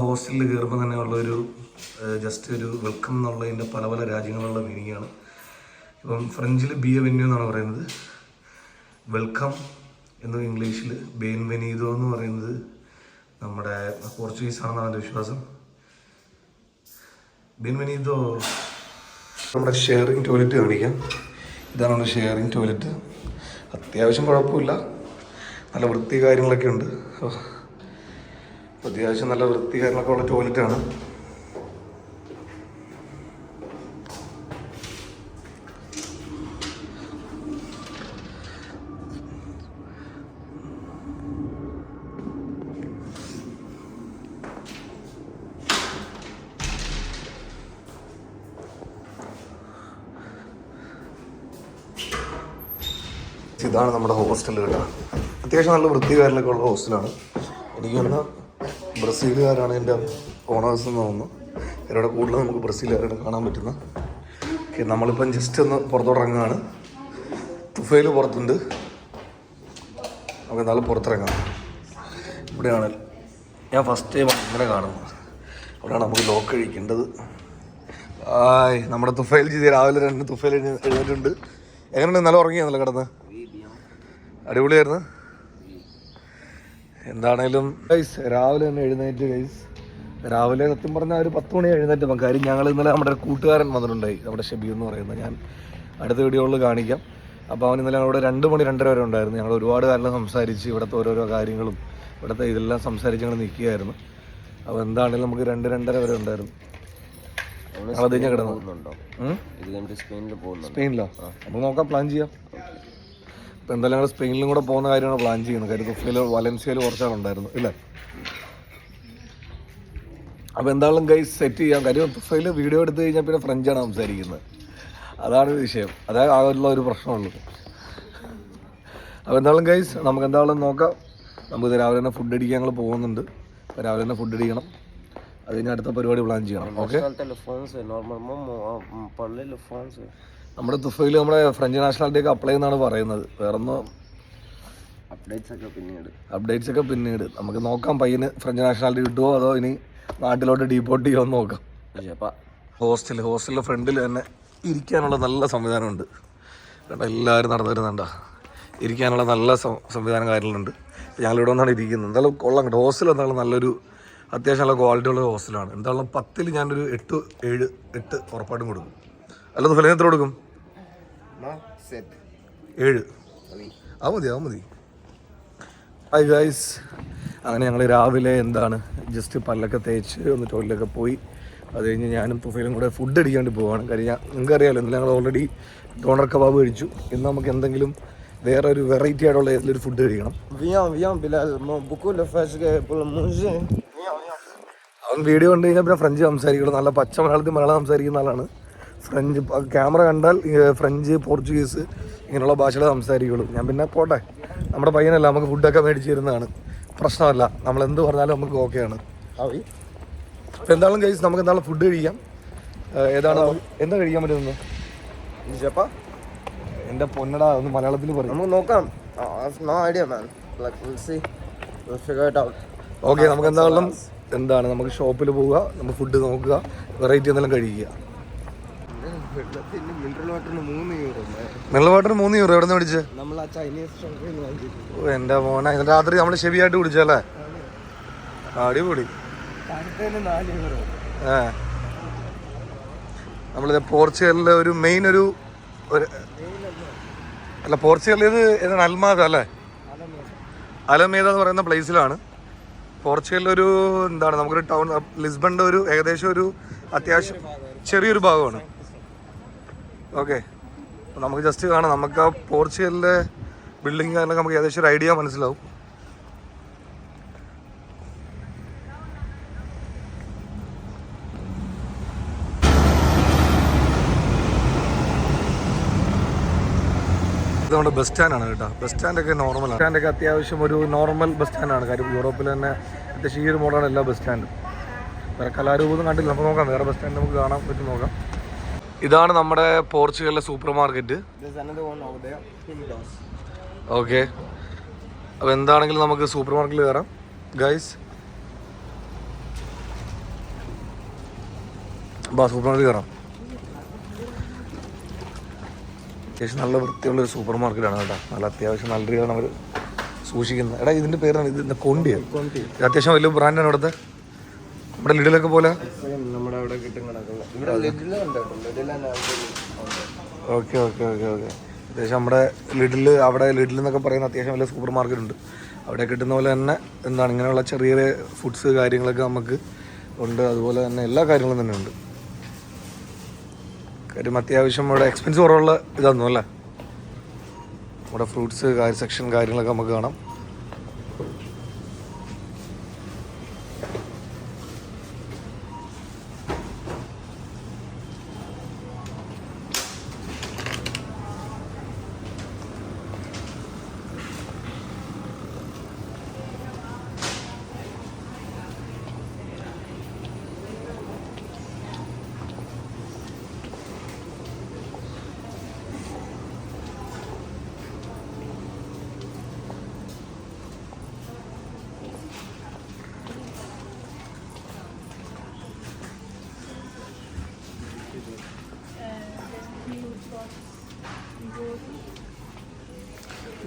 ഹോസ്റ്റലിൽ കയറുമ്പോൾ തന്നെ ഉള്ളൊരു ജസ്റ്റ് ഒരു വെൽക്കം എന്നുള്ളതിൻ്റെ പല പല രാജ്യങ്ങളുള്ള മീനിങ്ങാണ്. ഇപ്പം ഫ്രഞ്ചിൽ ബിയവെന്യൂ എന്നാണ് പറയുന്നത്, വെൽക്കം എന്ന് ഇംഗ്ലീഷിൽ ബേൻവെനീദോ എന്ന് പറയുന്നത് നമ്മുടെ പോർച്ചുഗീസ് ആണെന്നാണ് എൻ്റെ വിശ്വാസം. ബേൻവെനീദോ. നമ്മുടെ ഷെയറിങ് ടോയ്ലറ്റ് കാണിക്കാം. ഇതാണ് നമ്മുടെ ഷെയറിങ് ടോയ്ലറ്റ്. അത്യാവശ്യം കുഴപ്പമില്ല, നല്ല വൃത്തി കാര്യങ്ങളൊക്കെ ഉണ്ട്. അത്യാവശ്യം നല്ല വൃത്തി കാര്യങ്ങളൊക്കെ ഉള്ള ടോയ്ലറ്റാണ്. ഇതാണ് നമ്മുടെ ഹോസ്റ്റൽ കേട്ടോ. അത്യാവശ്യം നല്ല വൃത്തികാരനൊക്കെ ഉള്ള ഹോസ്റ്റലാണ്. എനിക്ക് തോന്നുന്നു ബ്രസീലുകാരാണ് എൻ്റെ ഓണേഴ്സ് എന്ന് തോന്നുന്നു. ഇവരുടെ കൂടുതൽ നമുക്ക് ബ്രസീലുകാരാണ് കാണാൻ പറ്റുന്നത്. ഓക്കെ, നമ്മളിപ്പം ജസ്റ്റ് ഒന്ന് പുറത്തോട്ടിറങ്ങുകയാണ്. തുഫയിൽ പുറത്തുണ്ട്, നമുക്ക് എന്നാലും പുറത്തിറങ്ങാം. ഇവിടെയാണ് ഞാൻ ഫസ്റ്റ് ടൈം ഇങ്ങനെ കാണുന്നത്. അവിടെയാണ് നമുക്ക് ലോക്ക് കഴിക്കേണ്ടത്. നമ്മുടെ തുഫയിൽ ചെയ്ത് രാവിലെ 2 തുഫയിൽ എഴുന്നേറ്റുണ്ട്. എങ്ങനെയുണ്ട്? നല്ല ഉറങ്ങിയാണല്ലോ കിടന്ന്? അടിപൊളിയായിരുന്നു. എന്താണേലും ഗൈസ് രാവിലെ തന്നെ എഴുന്നേറ്റ് ഗൈസ്. രാവിലെ സത്യം പറഞ്ഞാൽ ഒരു 10 മണി എഴുന്നേറ്റ്. കാര്യം ഞങ്ങൾ ഇന്നലെ നമ്മുടെ ഒരു കൂട്ടുകാരൻ വന്നിട്ടുണ്ടായി, നമ്മുടെ ഷെബി എന്ന് പറയുന്നത്. ഞാൻ അടുത്ത വീഡിയോകളിൽ കാണിക്കാം. അപ്പോൾ അവൻ ഇന്നലെ ഞങ്ങളുടെ 2 മണി 2:30 വരെ ഉണ്ടായിരുന്നു. ഞങ്ങൾ ഒരുപാട് കാലം സംസാരിച്ച് ഇവിടുത്തെ ഓരോരോ കാര്യങ്ങളും ഇവിടുത്തെ ഇതെല്ലാം സംസാരിച്ച് ഞങ്ങൾ നിൽക്കുകയായിരുന്നു. അപ്പോൾ എന്താണെങ്കിലും നമുക്ക് 2-2:30 വരെ ഉണ്ടായിരുന്നു. അത് കഴിഞ്ഞാൽ കിടന്നു. സ്പെയിനിലോ? അപ്പോൾ നോക്കാം, പ്ലാൻ ചെയ്യാം. അപ്പോൾ എന്തായാലും ഞങ്ങൾ സ്പെയിനിലും കൂടെ പോകുന്ന കാര്യമാണ് പ്ലാൻ ചെയ്യുന്നത്. കാര്യം തുഫയിൽ വലൻസിയയിൽ കുറച്ചാളുണ്ടായിരുന്നു ഇല്ലേ. അപ്പോൾ എന്തായാലും ഗൈസ് സെറ്റ് ചെയ്യാം. കാര്യം തുഫയിൽ വീഡിയോ എടുത്തു കഴിഞ്ഞാൽ പിന്നെ ഫ്രഞ്ചാണ് സംസാരിക്കുന്നത്. അതാണ് വിഷയം. അതേ ആകുള്ള ഒരു പ്രശ്നമുള്ളത്. അപ്പോൾ എന്തായാലും ഗൈസ് നമുക്ക് എന്തായാലും നോക്കാം. നമുക്ക് രാവിലെ തന്നെ ഫുഡ് അടിക്കാൻ ഞങ്ങൾ പോകുന്നുണ്ട്. അപ്പോൾ രാവിലെ തന്നെ ഫുഡ് അടിക്കണം. അത് കഴിഞ്ഞാൽ അടുത്ത പരിപാടി പ്ലാൻ ചെയ്യണം. ഓക്കെ, നമ്മുടെ തുഫയിൽ നമ്മുടെ ഫ്രഞ്ച് നാഷണാലിറ്റി ഒക്കെ അപ്ലൈ എന്നാണ് പറയുന്നത്. വേറൊന്നും അപ്ഡേറ്റ്സ് ഒക്കെ പിന്നീട് നമുക്ക് നോക്കാം. പയ്യന് ഫ്രഞ്ച് നാഷണാലിറ്റി കിട്ടുമോ അതോ ഇനി നാട്ടിലോട്ട് ഡീപ്പോർട്ട് ചെയ്യുമോ എന്ന് നോക്കാം. ഹോസ്റ്റലിൻ്റെ ഫ്രണ്ടിൽ തന്നെ ഇരിക്കാനുള്ള നല്ല സംവിധാനമുണ്ട് കേട്ടോ. എല്ലാവരും നടന്നു വരുന്നുണ്ടോ? ഇരിക്കാനുള്ള നല്ല സംവിധാനം കാര്യങ്ങളുണ്ട്. ഞങ്ങളിവിടെ വന്നാണ് ഇരിക്കുന്നത്. എന്തായാലും കൊള്ളാം കേട്ടോ. ഹോസ്റ്റൽ എന്തായാലും നല്ലൊരു അത്യാവശ്യം നല്ല ക്വാളിറ്റി ഉള്ള ഹോസ്റ്റലാണ്. എന്തായാലും 10ൽ ഞാനൊരു 8 ഉറപ്പായിട്ടും കൊടുക്കും. അല്ല തുഫയിൽ എത്ര കൊടുക്കും? 7. അത് മതി. ഹായ് ഗൈസ്, അങ്ങനെ ഞങ്ങൾ രാവിലെ ജസ്റ്റ് പല്ലൊക്കെ തേച്ച് ഒന്ന് ടോയ്ലറ്റൊക്കെ പോയി. അത് കഴിഞ്ഞ് ഞാനും തുഫയിലും കൂടെ ഫുഡ് അടിക്കാൻ വേണ്ടി പോവാണ്. കാര്യം നിങ്ങൾക്ക് അറിയാമല്ലോ, ഇന്നലെ ഞങ്ങൾ ഓൾറെഡി ഡോണർ കബാബ് കഴിച്ചു. ഇന്ന് നമുക്ക് എന്തെങ്കിലും വേറെ ഒരു വെറൈറ്റി ആയിട്ടുള്ള ഏതെങ്കിലും ഫുഡ് കഴിക്കണം. അവൻ വീഡിയോ കണ്ടു കഴിഞ്ഞാൽ പിന്നെ ഫ്രഞ്ച് സംസാരിക്കുള്ളൂ. നല്ല പച്ച മലയാളം സംസാരിക്കുന്ന ആളാണ്. ഫ്രഞ്ച് ക്യാമറ കണ്ടാൽ ഫ്രഞ്ച്, പോർച്ചുഗീസ് ഇങ്ങനെയുള്ള ഭാഷകൾ സംസാരിക്കുള്ളൂ. ഞാൻ പിന്നെ പോട്ടെ, നമ്മുടെ പയ്യനല്ല, നമുക്ക് ഫുഡൊക്കെ മേടിച്ച് തരുന്നതാണ്, പ്രശ്നമല്ല. നമ്മൾ എന്ത് പറഞ്ഞാലും നമുക്ക് ഓക്കെയാണ്. അപ്പോൾ എന്തായാലും കഴിച്ച് നമുക്ക് എന്തായാലും ഫുഡ് കഴിക്കാം. എന്താ കഴിക്കാൻ പറ്റുന്നത്? എൻ്റെ പൊന്നടാ, ഒന്ന് മലയാളത്തിൽ പറയും. നമുക്ക് നോക്കാം. ഓക്കെ, നമുക്ക് എന്തായാലും നമുക്ക് ഷോപ്പിൽ പോവുക, നമുക്ക് ഫുഡ് നോക്കുക, വെറൈറ്റി എന്തെങ്കിലും കഴിക്കുക. മിനറൽ വാട്ടറിന് 3 യൂറോ. എവിടെ നിന്ന് മേടിച്ചേ? എൻ്റെ മോനെ, ഇന്നലെ രാത്രി നമ്മൾ ഷെബിയായിട്ട് കുടിച്ചല്ലേ? അടിപൊളി. നമ്മളിത് പോർച്ചുഗലിലെ ഒരു മെയിൻ അല്ല, പോർച്ചുഗലിൽ ഇത് ഏതാണ്? അൽമാദ അല്ലേ? അലമേദ എന്ന് പറയുന്ന പ്ലേസിലാണ്. പോർച്ചുഗലിലൊരു നമുക്കൊരു ടൗൺ, ലിസ്ബണിൻ്റെ ഏകദേശം ഒരു അത്യാവശ്യം ചെറിയൊരു ഭാഗമാണ്. ഓക്കെ, അപ്പോൾ നമുക്ക് ജസ്റ്റ് കാണാം. നമുക്ക് ആ പോർച്ചുഗലിലെ ബിൽഡിംഗ് കാര്യങ്ങളൊക്കെ നമുക്ക് ഏകദേശം ഒരു ഐഡിയ മനസ്സിലാവും. ഇത് നമ്മുടെ ബസ് സ്റ്റാൻഡാണ് കേട്ടോ. ബസ് സ്റ്റാൻഡൊക്കെ നോർമലാണ്. ബസ് സ്റ്റാൻഡൊക്കെ അത്യാവശ്യം ഒരു നോർമൽ ബസ് സ്റ്റാൻഡാണ്. കാര്യം യൂറോപ്പിൽ തന്നെ അത്യാവശ്യം ഈ ഒരു മോഡലാണ് എല്ലാ ബസ് സ്റ്റാൻഡും. വേറെ കലാരൂപമൊന്നും കണ്ടില്ല. നമുക്ക് നോക്കാം, വേറെ ബസ് സ്റ്റാൻഡ് നമുക്ക് കാണാൻ പറ്റും, നോക്കാം. ഇതാണ് നമ്മുടെ പോർച്ചുഗലിലെ സൂപ്പർ മാർക്കറ്റ്. ഓക്കെ, അപ്പോൾ എന്താണെങ്കിലും നമുക്ക് സൂപ്പർ മാർക്കറ്റിൽ കയറാം ഗൈസ്. സൂപ്പർ മാർക്കറ്റ് കയറാം. അത്യാവശ്യം നല്ല വൃത്തിയുള്ളൊരു സൂപ്പർ മാർക്കറ്റാണ് കേട്ടോ. നല്ല അത്യാവശ്യം നല്ല രീതിയിലാണ് അവർ സൂക്ഷിക്കുന്നത്. എടാ ഇതിൻ്റെ പേരാണ് ഇത് കൊണ്ടിയാണ്. ഇത് അത്യാവശ്യം വലിയ ബ്രാൻഡാണ് ഇവിടുത്തെ. നമ്മുടെ ലിഡിലൊക്കെ പോലെ. നമ്മുടെ അവിടെ കിട്ടും കണക്കുള്ള ഓക്കെ ഓക്കെ ഓക്കെ ഓക്കെ. അത്യാവശ്യം നമ്മുടെ അവിടെ ലിഡിൽ എന്നൊക്കെ പറയുന്ന അത്യാവശ്യം വലിയ സൂപ്പർ മാർക്കറ്റ് ഉണ്ട്. അവിടെ കിട്ടുന്ന പോലെ തന്നെ എന്താണ് ഇങ്ങനെയുള്ള ചെറിയ ചെറിയ ഫുഡ്സ് കാര്യങ്ങളൊക്കെ നമുക്ക് ഉണ്ട്. അതുപോലെ തന്നെ എല്ലാ കാര്യങ്ങളും തന്നെ ഉണ്ട്. കാര്യം അത്യാവശ്യം ഇവിടെ എക്സ്പെൻസ് കുറവുള്ള ഇതാന്നു അല്ലേ. നമ്മുടെ ഫ്രൂട്ട്സ് സെക്ഷൻ കാര്യങ്ങളൊക്കെ നമുക്ക് കാണാം.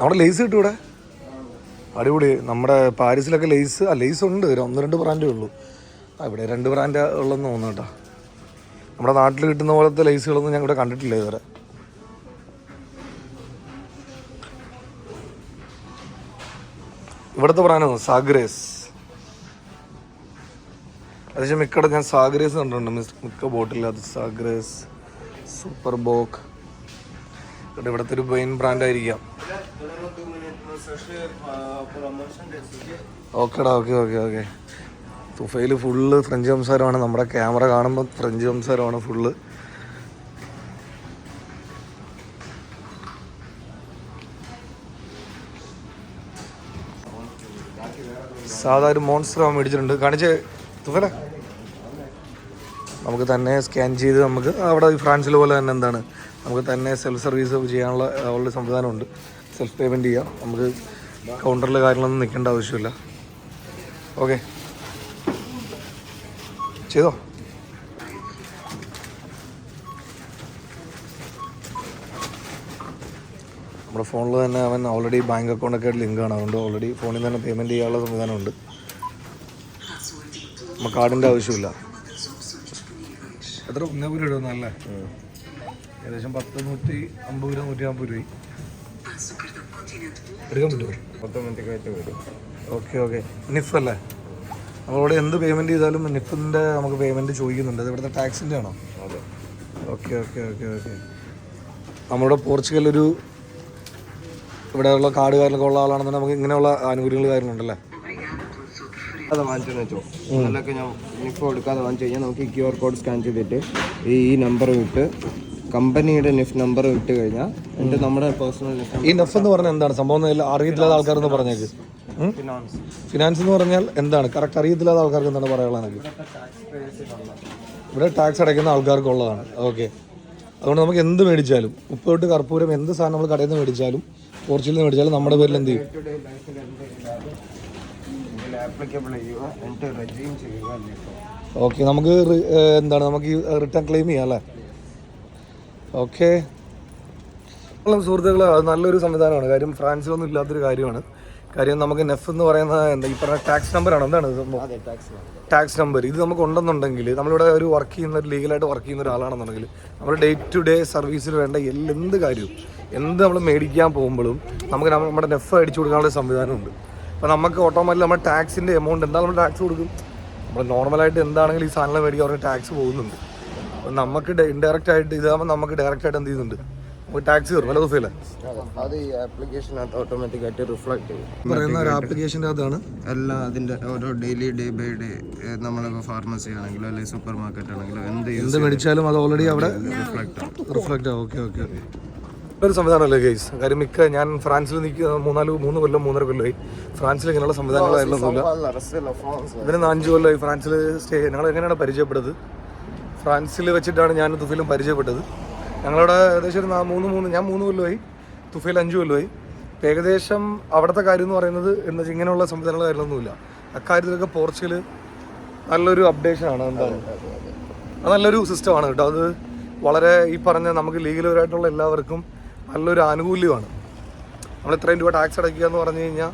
നമ്മുടെ ലേസ് കിട്ടും ഇവിടെ. അടിപൊളി. നമ്മുടെ പാരീസിലൊക്കെ ലേസ് ഉണ്ട്. 1-2 ബ്രാൻഡേ ഉള്ളൂ. ഇവിടെ 2 ബ്രാൻഡ് ഉള്ളതെന്ന് തോന്നുന്നു കേട്ടോ. നമ്മുടെ നാട്ടിൽ കിട്ടുന്ന പോലത്തെ ലേസുകളൊന്നും ഞാൻ ഇവിടെ കണ്ടിട്ടില്ല ഇതുവരെ. ഇവിടുത്തെ ബ്രാൻഡാണ് സാഗ്രേസ്. അത്യാവശ്യം മിക്കടെ ഞാൻ സാഗ്രേസ് കണ്ടിട്ടുണ്ട് മിക്ക ബോട്ടിൽ. അത് സാഗ്രേസ്, സൂപ്പർ ബോക്ക് ഇവിടുത്തെ ഒരു മെയിൻ ബ്രാൻഡായിരിക്കാം. ഓക്കേടാ ഓക്കെ ഓക്കെ ഓക്കെ. തുഫയിൽ ഫുള്ള് ഫ്രഞ്ച് സംസാരമാണ്. നമ്മുടെ ക്യാമറ കാണുമ്പോൾ ഫ്രഞ്ച് സംസാരമാണ് ഫുള്ള്. സാധാ ഒരു മോൺസ്റ്റർ മേടിച്ചിട്ടുണ്ട്. കാണിച്ച് തുഫല നമുക്ക് തന്നെ സ്കാൻ ചെയ്ത് നമുക്ക് അവിടെ ഫ്രാൻസിലെ പോലെ തന്നെ എന്താണ് നമുക്ക് തന്നെ സെൽഫ് സർവീസ് ചെയ്യാനുള്ള ഉള്ള സംവിധാനമുണ്ട്. സെൽഫ് പേയ്മെൻറ്റ് ചെയ്യാം. നമുക്ക് കൗണ്ടറിൽ കാര്യങ്ങളൊന്നും നിൽക്കേണ്ട ആവശ്യമില്ല. ഓക്കെ ചെയ്തോ. നമ്മുടെ ഫോണിൽ തന്നെ അവൻ ഓൾറെഡി ബാങ്ക് അക്കൗണ്ടൊക്കെ ആയിട്ട് ലിങ്കാണ്. അതുകൊണ്ട് ഓൾറെഡി ഫോണിൽ തന്നെ പേയ്മെൻറ്റ് ചെയ്യാനുള്ള സംവിധാനമുണ്ട്. നമുക്ക് കാർഡിൻ്റെ ആവശ്യമില്ല. എത്ര 1 രൂപ ഇടുന്നല്ലേ? ഏകദേശം 150 രൂപ 150 രൂപ എടുക്കാൻ പറ്റുമോ? Okay okay. നിഫ് അല്ലേ? നമ്മളിവിടെ എന്ത് പേയ്മെൻറ്റ് ചെയ്താലും നിഫിൻ്റെ നമുക്ക് പേയ്മെൻറ്റ് ചോദിക്കുന്നുണ്ട്. അത് ഇവിടുത്തെ ടാക്സിൻ്റെ ആണോ? Okay okay okay okay. നമ്മളിവിടെ പോർച്ചുഗലൊരു ഇവിടെയുള്ള കാർഡ് കാര്യങ്ങളൊക്കെ ഉള്ള ആളാണെന്നുണ്ടെങ്കിൽ നമുക്ക് ഇങ്ങനെയുള്ള ആനുകൂല്യങ്ങൾ കാര്യങ്ങളുണ്ടല്ലേ? അത് വാങ്ങിച്ചെന്ന് വെച്ചോ. അതിലൊക്കെ ഞാൻ നിഫ് കൊടുക്കാതെ വാങ്ങിച്ചു കഴിഞ്ഞാൽ നമുക്ക് ഈ QR കോഡ് സ്കാൻ ചെയ്തിട്ട് ഈ നമ്പർ വിട്ട് കമ്പനിയുടെ നെഫ് നമ്പർ ഇട്ട് കഴിഞ്ഞാൽ എന്നിട്ട് നമ്മുടെ പേഴ്സണൽ ഈ നെഫ് എന്ന് പറഞ്ഞാൽ എന്താണ് സംഭവം അറിയത്തില്ലാത്ത ആൾക്കാരെന്ന് പറഞ്ഞേക്ക്. ഫിനാൻസ് എന്ന് പറഞ്ഞാൽ എന്താണ് കറക്റ്റ് അറിയത്തില്ലാത്ത ആൾക്കാർക്ക് എന്താണ് പറയാനുള്ളത്? ഇവിടെ ടാക്സ് അടയ്ക്കുന്ന ആൾക്കാർക്കുള്ളതാണ്. ഓക്കെ. അതുകൊണ്ട് നമുക്ക് എന്ത് മേടിച്ചാലും ഉപ്പ് തൊട്ട് കർപ്പൂരം എന്ത് സാധനം നമ്മൾ കടയിൽ നിന്ന് മേടിച്ചാലും പോർച്ചുഗലിൽ നിന്ന് മേടിച്ചാലും നമ്മുടെ പേരിൽ എന്ത് ചെയ്യും? ഓക്കെ. നമുക്ക് എന്താണ് നമുക്ക് ഈ റിട്ടേൺ ക്ലെയിം ചെയ്യാം അല്ലേ? ഓക്കെ. സുഹൃത്തുക്കളെ അത് നല്ലൊരു സംവിധാനമാണ്. കാര്യം ഫ്രാൻസിലൊന്നും ഇല്ലാത്തൊരു കാര്യമാണ്. കാര്യം നമുക്ക് നെഫ് എന്ന് പറയുന്ന എന്താ ഈ പറഞ്ഞ ടാക്സ് നമ്പറാണ്. എന്താണ് ടാക്സ് നമ്പർ? ഇത് നമുക്ക് ഉണ്ടെന്നുണ്ടെങ്കിൽ നമ്മളിവിടെ ഒരു വർക്ക് ചെയ്യുന്ന ഒരു ലീഗലായിട്ട് വർക്ക് ചെയ്യുന്ന ഒരാളാണെന്നുണ്ടെങ്കിൽ നമ്മൾ ഡേ ടു ഡേ സർവീസിൽ വേണ്ട എന്ത് കാര്യവും എന്ത് നമ്മൾ മേടിക്കാൻ പോകുമ്പോഴും നമുക്ക് നമ്മുടെ നെഫ് അടിച്ചു കൊടുക്കാനുള്ള സംവിധാനമുണ്ട്. അപ്പോൾ നമുക്ക് ഓട്ടോമാറ്റിക് നമ്മുടെ ടാക്സിൻ്റെ എമൗണ്ട് എന്താ നമ്മൾ ടാക്സ് കൊടുക്കും. നമ്മൾ നോർമലായിട്ട് എന്താണെങ്കിലും ഈ സാധനങ്ങൾ മേടിക്കാൻ അവർക്ക് ടാക്സ് പോകുന്നുണ്ട്. അപ്പോൾ നമുക്ക് ഇൻഡയറക്റ്റ് ആയിട്ട് ഇതാകുമ്പോൾ നമുക്ക് ഡയറക്റ്റ് ആയിട്ട് എന്ത് ചെയ്യുന്നുണ്ട്? നമുക്ക് ടാക്സ് കയറും. നല്ല ദിവസമില്ല. അത് ഈ ആപ്ലിക്കേഷനകത്ത് ഓട്ടോമാറ്റിക്കായിട്ട് റിഫ്ലക്ട് ചെയ്യും. പറയുന്ന ഒരു ആപ്ലിക്കേഷൻ്റെ അകത്താണ് എല്ലാം അതിൻ്റെ ഓരോ ഡെയിലി ഡേ ബൈ ഡേ നമ്മളിപ്പോൾ ഫാർമസി ആണെങ്കിലോ അല്ലെങ്കിൽ സൂപ്പർ മാർക്കറ്റ് ആണെങ്കിലോ എന്ത് മേടിച്ചാലും അത് ഓൾറെഡി അവിടെ റിഫ്ലക്റ്റ് ആവും. Okay okay. ഒരു സംവിധാനമല്ലേ ഗൈസ്? കാര്യം ഞാൻ ഫ്രാൻസിൽ നിൽക്കുന്ന 3 കൊല്ലം 3.5 കൊല്ലമായി. ഫ്രാൻസിൽ ഇങ്ങനെയുള്ള സംവിധാനങ്ങളായിരുന്നില്ല. ഇതിന് 5 കൊല്ലമായി ഫ്രാൻസിൽ ഞങ്ങൾ എങ്ങനെയാണ് പരിചയപ്പെട്ടത്? ഫ്രാൻസിൽ വെച്ചിട്ടാണ് ഞാൻ തുഫയിലും പരിചയപ്പെട്ടത്. ഞങ്ങളവിടെ ഏകദേശം ഞാൻ 3 കൊല്ലമായി, തുഫയിൽ 5 കൊല്ലമായി. ഏകദേശം അവിടുത്തെ കാര്യം എന്ന് പറയുന്നത് എന്താ വെച്ചാൽ ഇങ്ങനെയുള്ള സംവിധാനങ്ങൾ കാര്യങ്ങളൊന്നുമില്ല. അക്കാര്യത്തിലൊക്കെ പോർച്ചുഗൽ നല്ലൊരു അപ്ഡേഷനാണ്. എന്താണ് അത് നല്ലൊരു സിസ്റ്റമാണ് കേട്ടോ. അത് വളരെ ഈ പറഞ്ഞ നമുക്ക് ലീഗലായിട്ടുള്ള എല്ലാവർക്കും നല്ലൊരു ആനുകൂല്യമാണ്. നമ്മൾ ഇത്രയും രൂപ ടാക്സ് അടയ്ക്കുക എന്ന് പറഞ്ഞു കഴിഞ്ഞാൽ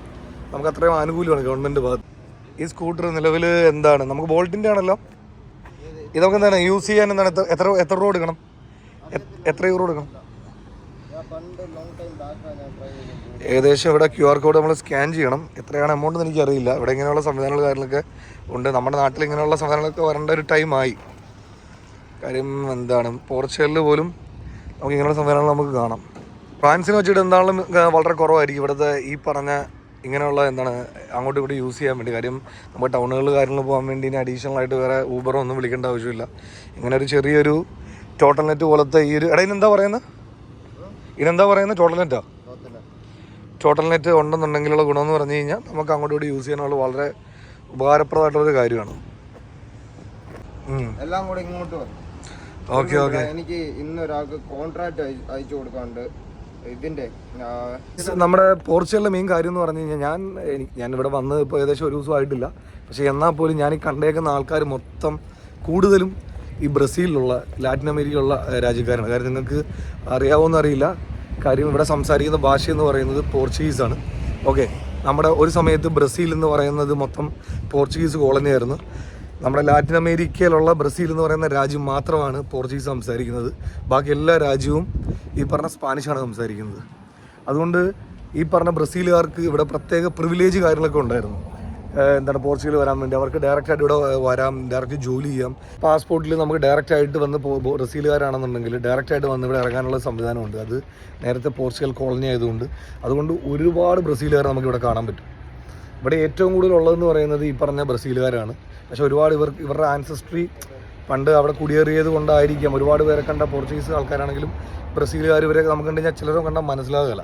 നമുക്ക് അത്രയും ആനുകൂല്യമാണ് ഗവൺമെൻറ് ഭാഗത്ത്. ഈ സ്കൂട്ടർ നിലവിൽ എന്താണ് നമുക്ക് ബോൾട്ടിൻ്റെ ആണല്ലോ. ഇതൊക്കെ എന്താണ് യൂസ് ചെയ്യാൻ എന്താണ് എത്ര രൂപ കൊടുക്കണം? എത്ര യൂറോ കൊടുക്കണം? ഏകദേശം ഇവിടെ QR കോഡ് നമ്മൾ സ്കാൻ ചെയ്യണം. എത്രയാണ് എമൗണ്ട് എന്ന് എനിക്കറിയില്ല. ഇവിടെ ഇങ്ങനെയുള്ള സംവിധാനങ്ങൾ കാര്യങ്ങളൊക്കെ ഉണ്ട്. നമ്മുടെ നാട്ടിൽ ഇങ്ങനെയുള്ള സംവിധാനങ്ങളൊക്കെ വരേണ്ട ഒരു ടൈമായി. കാര്യം എന്താണ് പോർച്ചുഗലിൽ പോലും നമുക്ക് ഇങ്ങനെയുള്ള സംവിധാനങ്ങൾ നമുക്ക് കാണാം. ഫ്രാൻസിനെ വെച്ചിട്ട് എന്താണെങ്കിലും വളരെ കുറവായിരിക്കും ഇവിടുത്തെ ഈ പറഞ്ഞ ഇങ്ങനെയുള്ള എന്താണ് അങ്ങോട്ടും ഇങ്ങോട്ടും യൂസ് ചെയ്യാൻ വേണ്ടി. കാര്യം നമ്മൾ ടൗണുകളിൽ കാര്യങ്ങൾ പോകാൻ വേണ്ടി ഇനി അഡീഷണൽ ആയിട്ട് വേറെ ഊബറോ ഒന്നും വിളിക്കേണ്ട ആവശ്യമില്ല. ഇങ്ങനെ ഒരു ചെറിയൊരു ടോട്ടൽ നെറ്റ് പോലത്തെ ഈ ഒരു ഇതിനെന്താ പറയുന്നത് ടോട്ടൽ നെറ്റ് ഉണ്ടെന്നുണ്ടെങ്കിലുള്ള ഗുണമെന്ന് പറഞ്ഞു കഴിഞ്ഞാൽ നമുക്ക് അങ്ങോട്ടും ഇങ്ങോട്ട് യൂസ് ചെയ്യാനുള്ള വളരെ ഉപകാരപ്രദമായിട്ടുള്ളൊരു കാര്യമാണ്. എല്ലാം കൂടെ ഇങ്ങോട്ട് ഓക്കെ. എനിക്ക് ഇന്നൊരാൾക്ക് കോൺട്രാക്ട് അയച്ചു കൊടുക്കാണ്ട് ഇതിന്റെ നമ്മുടെ പോർച്ചുഗലിലെ മെയിൻ കാര്യം എന്ന് പറഞ്ഞു കഴിഞ്ഞാൽ ഞാൻ ഇവിടെ വന്ന് ഇപ്പോൾ ഏകദേശം ഒരു ദിവസം ആയിട്ടില്ല. പക്ഷേ എന്നാൽ പോലും ഞാൻ ഈ കണ്ടേക്കുന്ന ആൾക്കാർ മൊത്തം കൂടുതലും ഈ ബ്രസീലിലുള്ള ലാറ്റിൻ അമേരിക്കയിലുള്ള രാജ്യക്കാരാണ്. കാര്യം നിങ്ങൾക്ക് അറിയാവോന്ന് അറിയില്ല. കാര്യം ഇവിടെ സംസാരിക്കുന്ന ഭാഷ എന്ന് പറയുന്നത് പോർച്ചുഗീസാണ്. ഓക്കെ, നമ്മുടെ ഒരു സമയത്ത് ബ്രസീൽ എന്ന് പറയുന്നത് മൊത്തം പോർച്ചുഗീസ് കോളനി ആയിരുന്നു. നമ്മുടെ ലാറ്റിൻ അമേരിക്കയിലുള്ള ബ്രസീൽ എന്ന് പറയുന്ന രാജ്യം മാത്രമാണ് പോർച്ചുഗീസ് സംസാരിക്കുന്നത്. ബാക്കി എല്ലാ രാജ്യവും ഈ പറഞ്ഞ സ്പാനിഷാണ് സംസാരിക്കുന്നത്. അതുകൊണ്ട് ഈ പറഞ്ഞ ബ്രസീലുകാർക്ക് ഇവിടെ പ്രത്യേക പ്രിവിലേജ് കാര്യങ്ങളൊക്കെ ഉണ്ടായിരുന്നു. എന്താണ് പോർച്ചുഗൽ വരാൻ വേണ്ടി അവർക്ക് ഡയറക്റ്റായിട്ട് ഇവിടെ വരാം, ഡയറക്റ്റ് ജോലി ചെയ്യാം. പാസ്പോർട്ടിൽ നമുക്ക് ഡയറക്റ്റായിട്ട് വന്ന് ബ്രസീലുകാരാണെന്നുണ്ടെങ്കിൽ ഡയറക്റ്റായിട്ട് വന്ന് ഇവിടെ ഇറങ്ങാനുള്ള സംവിധാനമുണ്ട്. അത് നേരത്തെ പോർച്ചുഗൽ കോളനി ആയതുകൊണ്ട് അതുകൊണ്ട് ഒരുപാട് ബ്രസീലുകാരെ നമുക്കിവിടെ കാണാൻ പറ്റും. ഇവിടെ ഏറ്റവും കൂടുതൽ ഉള്ളതെന്ന് പറയുന്നത് ഈ പറഞ്ഞ ബ്രസീലുകാരാണ്. പക്ഷെ ഒരുപാട് ഇവരുടെ ആൻസസ്ട്രി പണ്ട് അവിടെ കുടിയേറിയത് കൊണ്ടായിരിക്കാം ഒരുപാട് പേരെ കണ്ട പോർച്ചുഗീസ് ആൾക്കാരാണെങ്കിലും ബ്രസീലുകാർ ഇവരെ നമുക്ക് കണ്ടു കഴിഞ്ഞാൽ ചിലരും കണ്ടാൽ മനസ്സിലാകില്ല.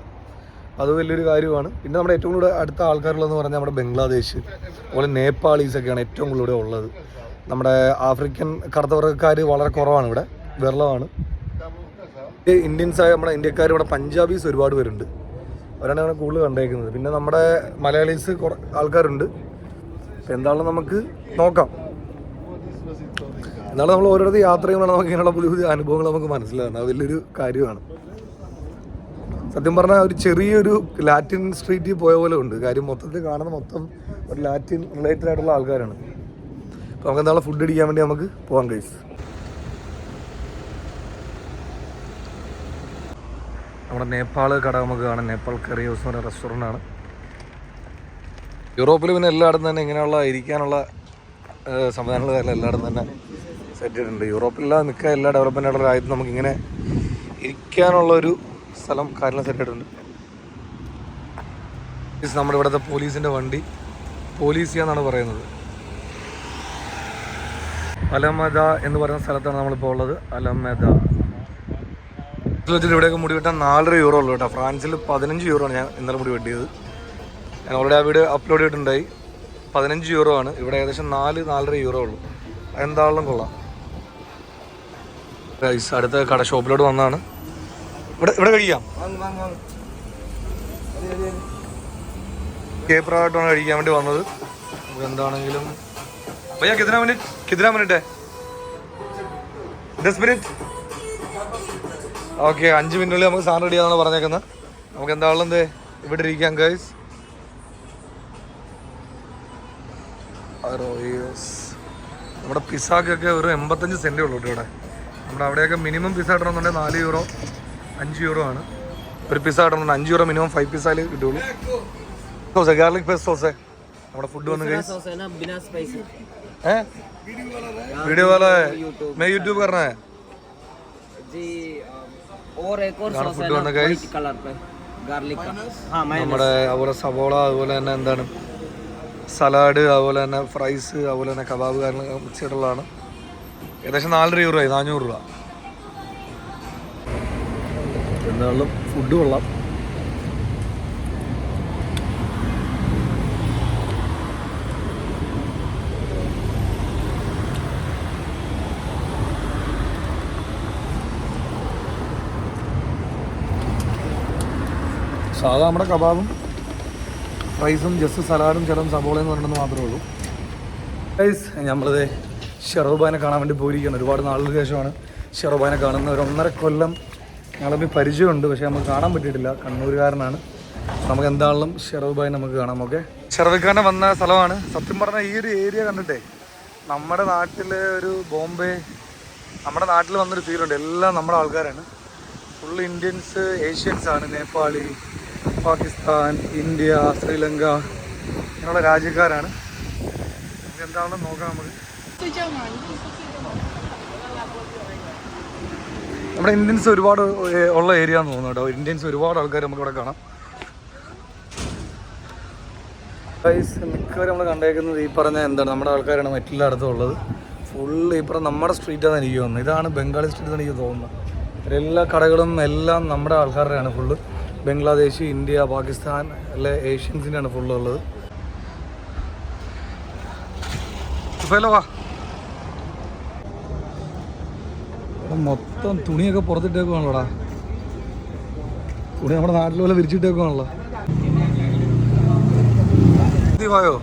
അത് വലിയൊരു കാര്യമാണ്. പിന്നെ നമ്മുടെ ഏറ്റവും കൂടുതൽ അടുത്ത ആൾക്കാരുള്ളതെന്ന് പറഞ്ഞാൽ നമ്മുടെ ബംഗ്ലാദേശ്, അതുപോലെ നേപ്പാളീസൊക്കെയാണ് ഏറ്റവും കൂടുതൽ ഇവിടെ ഉള്ളത്. നമ്മുടെ ആഫ്രിക്കൻ കറുത്തവർഗക്കാർ വളരെ കുറവാണ്, ഇവിടെ വിരളമാണ്. ഇന്ത്യൻസായ നമ്മുടെ ഇന്ത്യക്കാർ ഇവിടെ പഞ്ചാബീസ് ഒരുപാട് പേരുണ്ട്, അവരാണ് ഇവിടെ കൂടുതൽ കണ്ടേക്കുന്നത്. പിന്നെ നമ്മുടെ മലയാളീസ് ആൾക്കാരുണ്ട്. അപ്പോൾ എന്താണെന്ന് നമുക്ക് നോക്കാം. എന്നാലും നമ്മൾ ഓരോരുത്തർ യാത്ര ചെയ്യുമ്പോൾ നമുക്ക് ഇങ്ങനെയുള്ള പുതിയ പുതിയ അനുഭവങ്ങൾ നമുക്ക് മനസ്സിലാകുന്നത് അത് വലിയൊരു കാര്യമാണ്. സത്യം പറഞ്ഞാൽ ഒരു ചെറിയൊരു ലാറ്റിൻ സ്ട്രീറ്റിൽ പോയ പോലെ ഉണ്ട്. കാര്യം മൊത്തത്തിൽ കാണുന്ന മൊത്തം ഒരു ലാറ്റിൻ റിലേറ്റഡ് ആയിട്ടുള്ള ആൾക്കാരാണ്. അപ്പോൾ നമുക്ക് എന്തായാലും ഫുഡ് അടിക്കാൻ വേണ്ടി നമുക്ക് പോകാം ഗൈസ്. നമ്മുടെ നേപ്പാൾ കട നമുക്ക് കാണാം. നേപ്പാൾ കറി ഹൗസ് എന്ന് പറയുന്ന റെസ്റ്റോറൻ്റ് ആണ്. യൂറോപ്പിൽ പിന്നെ എല്ലായിടത്തും തന്നെ ഇങ്ങനെയുള്ള ഇരിക്കാനുള്ള സംവിധാനങ്ങൾ കാര്യങ്ങൾ എല്ലായിടത്തും തന്നെ സെറ്റ് ചെയ്തിട്ടുണ്ട്. യൂറോപ്പിലെല്ലാം മിക്ക എല്ലാ ഡെവലപ്മെൻ്റ് ആയിട്ടുള്ള രാജ്യത്തും നമുക്കിങ്ങനെ ഇരിക്കാനുള്ളൊരു സ്ഥലം കാര്യങ്ങൾ സെറ്റ് ചെയ്തിട്ടുണ്ട്. നമ്മുടെ ഇവിടുത്തെ പോലീസിൻ്റെ വണ്ടി പോലീസിയ എന്നാണ് പറയുന്നത്. അലമദ എന്ന് പറയുന്ന സ്ഥലത്താണ് നമ്മളിപ്പോൾ ഉള്ളത്. അലമദ വെച്ചിട്ട് ഇവിടെയൊക്കെ മുടി വെട്ടാൻ 4.5 യൂറോ ഉള്ളൂ കേട്ടോ. ഫ്രാൻസിൽ 15 യൂറോ ആണ് ഞാൻ ഇന്നലെ മുടി വെട്ടിയത്. ഞാൻ ഓൾറെഡി ആ വീഡിയോ അപ്ലോഡ് ചെയ്തിട്ടുണ്ടായി. 15 യൂറോ ആണ്. ഇവിടെ ഏകദേശം 4-4.5 യൂറോ ഉള്ളൂ. എന്താണെങ്കിലും കൊള്ളാം. അടുത്ത കട ഷോപ്പിലോട്ട് വന്നതാണ്. ഇവിടെ കഴിക്കാം. കേപ്പറായിട്ടാണ് കഴിക്കാൻ വേണ്ടി വന്നത്. എന്താണെങ്കിലും ഭയ്യ കിतना मिनट 10 മിനിറ്റ്. ഓക്കെ, 5 മിനിറ്റിനുള്ളിൽ നമുക്ക് സാധനം റെഡിയാണെന്നാണ് പറഞ്ഞേക്കുന്നത്. നമുക്ക് എന്താണെങ്കിലും എന്തേ ഇവിടെ ഇരിക്കാം ഗൈസ്. നമ്മുടെ പിസ്സാക്കൊക്കെ ഒരു 85 സെൻറ്റേ ഉള്ളൂ ഇവിടെ. നമ്മുടെ അവിടെയൊക്കെ മിനിമം പിസ്സ കിട്ടണമെന്നുണ്ടെങ്കിൽ 4 യൂറോ 5 യൂറോ ആണ് ഒരു പിസ്സ കിട്ടണമെന്നുണ്ട്. 5 യൂറോ മിനിമം 5 പിസ്സയിൽ കിട്ടുള്ളൂ. സോസ് ഗാർലിക് പേസ്റ്റ് സോസ് നമ്മുടെ ഫുഡ് വന്ന് ഗൈസ്. वीडियो वाला है, मैं यूट्यूब कर रहा है जी. और एक और सॉस है ना व्हाइट कलर पे गार्लिक का. हां നമ്മുടെ അതുപോലെ സവോള, അതുപോലെ തന്നെ എന്താണ് സലാഡ്, അതുപോലെ തന്നെ ഫ്രൈസ്, അതുപോലെ തന്നെ കബാബ് കാര്യങ്ങൾ മിക്സ് ചെയ്തിട്ടുള്ളതാണ്. ഏകദേശം 4.5 യൂറോ ആയി, 400 രൂപ. എന്തായാലും ഫുഡ് കൊള്ളാം. സാധാ നമ്മുടെ കബാബും ഫ്രൈസും ജസ്റ്റ് സലാഡും ചില സബോളയെന്ന് പറഞ്ഞിട്ട് മാത്രമേ ഉള്ളൂ ഗൈസ്. നമ്മളിത് ഷെറോബാനെ കാണാൻ വേണ്ടി പോയിരിക്കുകയാണ്. ഒരുപാട് നാളുകൾക്ക് ശേഷമാണ് ഷെറോബാനെ കാണുന്നത്. ഒരു 1.5 കൊല്ലം ഞങ്ങളെ പരിചയമുണ്ട്, പക്ഷേ നമുക്ക് കാണാൻ പറ്റിയിട്ടില്ല. കണ്ണൂരുകാരനാണ്. നമുക്ക് എന്താണെങ്കിലും ഷെറോബായി നമുക്ക് കാണാം. ഓക്കെ, ഷെറോബിക്കാരനെ വന്ന സ്ഥലമാണ്. സത്യം പറഞ്ഞാൽ ഈ ഒരു ഏരിയ കണ്ടിട്ടേ നമ്മുടെ നാട്ടിൽ ഒരു ബോംബെ, നമ്മുടെ നാട്ടിൽ വന്നൊരു ഫീലുണ്ട്. എല്ലാം നമ്മുടെ ആൾക്കാരാണ്. ഫുൾ ഇന്ത്യൻസ്, ഏഷ്യൻസ് ആണ്. നേപ്പാളി, പാകിസ്ഥാൻ, ഇന്ത്യ, ശ്രീലങ്ക ഇങ്ങനെയുള്ള രാജ്യക്കാരാണ്. നമുക്ക് എന്താണെന്ന് നോക്കാം. നമുക്ക് നമ്മുടെ ഇന്ത്യൻസ് ഒരുപാട് ഉള്ള ഏരിയ എന്ന് തോന്നുന്നു കേട്ടോ. ഇന്ത്യൻസ് ഒരുപാട് ആൾക്കാർ നമുക്ക് ഇവിടെ കാണാം. മിക്കവരും നമ്മൾ കണ്ടേക്കുന്നത് ഈ പറഞ്ഞ എന്താണ് നമ്മുടെ ആൾക്കാരാണ് മറ്റെല്ലായിടത്തും ഉള്ളത്. ഫുള്ള് ഇപ്പുറം നമ്മുടെ സ്ട്രീറ്റാണ് എനിക്ക് തോന്നുന്നത്. ഇതാണ് ബംഗാളി സ്ട്രീറ്റ് എനിക്ക് തോന്നുന്നത്. എല്ലാ കടകളും എല്ലാം നമ്മുടെ ആൾക്കാരുടെയാണ് ഫുള്ള്. ബംഗ്ലാദേശ്, ഇന്ത്യ, പാകിസ്ഥാൻ അല്ലെ ഏഷ്യൻസിൻ്റെയാണ് ഫുള്ള് ഉള്ളത്. വാ, മൊത്തം തുണിയൊക്കെ പുറത്തിട്ടേക്കുവാണല്ലോടാ. തുണി നമ്മുടെ നാട്ടിൽ പോലെ വിരിച്ചിട്ടേക്കുവാണല്ലോ. വായോ